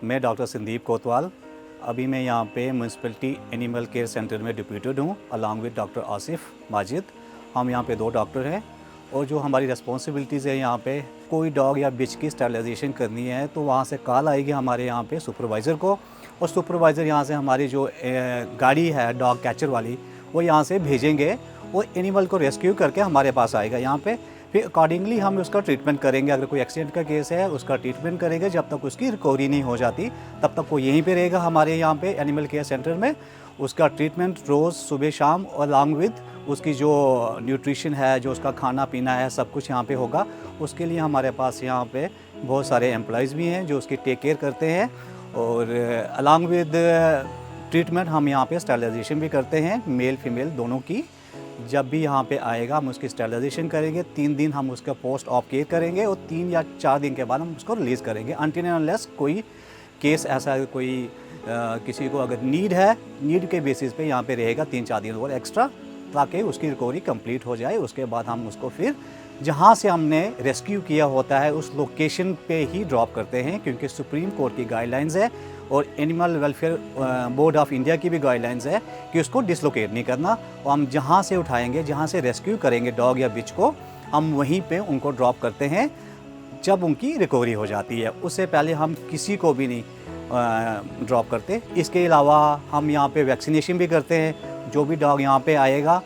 मैं डॉक्टर संदीप कोतवाल, अभी मैं यहाँ पे म्यूनसिपलिटी एनिमल केयर सेंटर में डिप्यूटेड हूँ along with doctor Asif Majid. हम यहाँ पे 2 डॉक्टर हैं और जो हमारी रिस्पॉन्सिबिलिटीज़ है यहाँ पे, कोई डॉग या बिच की स्टरलाइजेशन करनी है तो वहाँ से कॉल आएगी हमारे यहाँ पे सुपरवाइज़र को, और सुपरवाइज़र यहाँ से हमारी जो गाड़ी है डॉग कैचर वाली वो यहाँ से भेजेंगे और एनिमल को रेस्क्यू करके हमारे पास आएगा यहाँ पे। फिर अकॉर्डिंगली हम उसका ट्रीटमेंट करेंगे। अगर कोई एक्सीडेंट का केस है उसका ट्रीटमेंट करेंगे, जब तक उसकी रिकवरी नहीं हो जाती तब तक वो यहीं पे रहेगा हमारे यहाँ पे एनिमल केयर सेंटर में। उसका ट्रीटमेंट रोज़ सुबह शाम और अलॉन्ग विद उसकी जो न्यूट्रिशन है, जो उसका खाना पीना है, सब कुछ यहाँ पे होगा। उसके लिए हमारे पास यहाँ पे बहुत सारे एम्प्लॉयज़ भी हैं जो उसकी टेक केयर करते हैं, और अलॉन्ग विद ट्रीटमेंट हम यहाँ पे स्टरलाइजेशन भी करते हैं, मेल फीमेल दोनों की। जब भी यहाँ पे आएगा हम उसकी स्टरलाइजेशन करेंगे, 3 दिन हम उसका पोस्ट ऑप केयर करेंगे और 3 या 4 दिन के बाद हम उसको रिलीज़ करेंगे अनटिल एंड अनलेस कोई केस ऐसा कोई किसी को अगर नीड के बेसिस पे यहाँ पे रहेगा 3-4 दिन और एक्स्ट्रा, ताकि उसकी रिकवरी कंप्लीट हो जाए। उसके बाद हम उसको फिर जहाँ से हमने रेस्क्यू किया होता है उस लोकेशन पे ही ड्रॉप करते हैं, क्योंकि सुप्रीम कोर्ट की गाइडलाइंस है और animal welfare board of India की भी गाइडलाइंस है कि उसको डिसलोकेट नहीं करना। और हम जहाँ से उठाएंगे, जहाँ से रेस्क्यू करेंगे डॉग या बिच को, हम वहीं पे उनको ड्रॉप करते हैं जब उनकी रिकवरी हो जाती है। उससे पहले हम किसी को भी नहीं ड्रॉप करते। इसके अलावा हम यहाँ पे वैक्सीनेशन भी करते हैं। जो भी डॉग यहाँ पे आएगा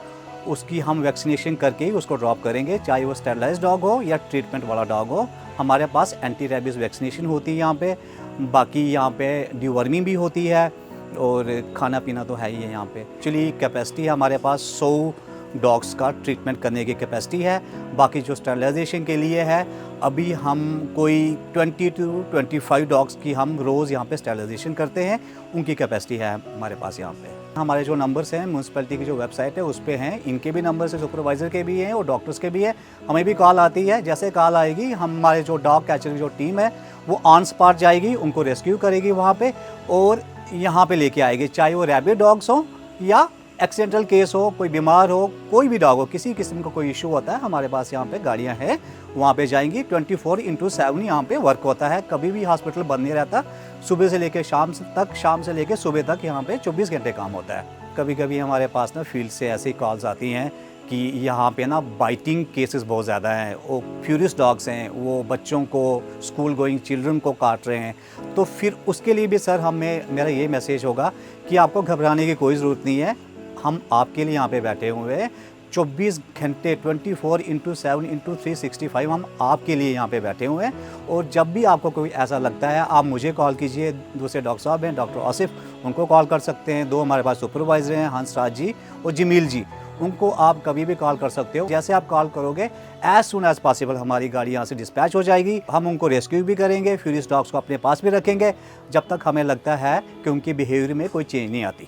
उसकी हम वैक्सीनेशन करके ही उसको ड्रॉप करेंगे, चाहे वो स्टेरलाइज डॉग हो या ट्रीटमेंट वाला डॉग हो। हमारे पास एंटी रेबीज़ वैक्सीनेशन होती है यहाँ पे, बाकी यहाँ पे डिवर्मिंग भी होती है, और खाना पीना तो है ही है यहाँ पे। एक्चुअली कैपेसिटी हमारे पास 100 डॉग्स का ट्रीटमेंट करने की कैपेसिटी है। बाकी जो स्टरलाइजेशन के लिए है, अभी हम कोई 20 to 25 डॉग्स की हम रोज़ यहाँ पे स्टरलाइजेशन करते हैं, उनकी कैपेसिटी है हमारे पास यहाँ पे। हमारे जो नंबर्स हैं म्यूनसिपैलिटी की जो वेबसाइट है उस पे हैं, इनके भी नंबर्स है, सुपरवाइज़र के भी हैं और डॉक्टर्स के भी है। हमें भी कॉल आती है, जैसे कॉल आएगी हमारे जो डॉग कैचर की जो टीम है वो ऑन स्पॉट जाएगी, उनको रेस्क्यू करेगी वहाँ पे और यहाँ पे लेके आएगी, चाहे वो रैबिड डॉग्स हो या एक्सीडेंटल केस हो, कोई बीमार हो, कोई भी डॉग हो, किसी किस्म का कोई इशू होता है, हमारे पास यहाँ पे गाड़ियाँ हैं, वहाँ पे जाएंगी। 24/7 यहाँ पे वर्क होता है, कभी भी हॉस्पिटल बंद नहीं रहता। सुबह से लेकर शाम तक, शाम से लेकर सुबह तक यहाँ पे 24 घंटे काम होता है। कभी कभी हमारे पास ना फील्ड से ऐसी कॉल्स आती हैं कि यहाँ पे ना बाइटिंग केसेस बहुत ज़्यादा हैं, वो फ्यूरियस डॉग्स हैं, वो बच्चों को, स्कूल गोइंग चिल्ड्रन को काट रहे हैं। तो फिर उसके लिए भी सर मेरा ये मैसेज होगा कि आपको घबराने की कोई ज़रूरत नहीं है। हम आपके लिए यहाँ पे बैठे हुए हैं 24 घंटे 24/7/365 हम आपके लिए यहाँ पे बैठे हुए हैं। और जब भी आपको कोई ऐसा लगता है आप मुझे कॉल कीजिए, दूसरे डॉक्टर साहब हैं डॉक्टर आसिफ, उनको कॉल कर सकते हैं। 2 हमारे पास सुपरवाइज़र हैं, हंसराज जी और जमील जी, उनको आप कभी भी कॉल कर सकते हो। जैसे आप कॉल करोगे एज़ सुन एज़ पॉसिबल हमारी गाड़ी यहाँ से डिस्पैच हो जाएगी। हम उनको रेस्क्यू भी करेंगे, फिर इस डॉग्स को अपने पास भी रखेंगे जब तक हमें लगता है कि उनकी बिहेवियर में कोई चेंज नहीं आती।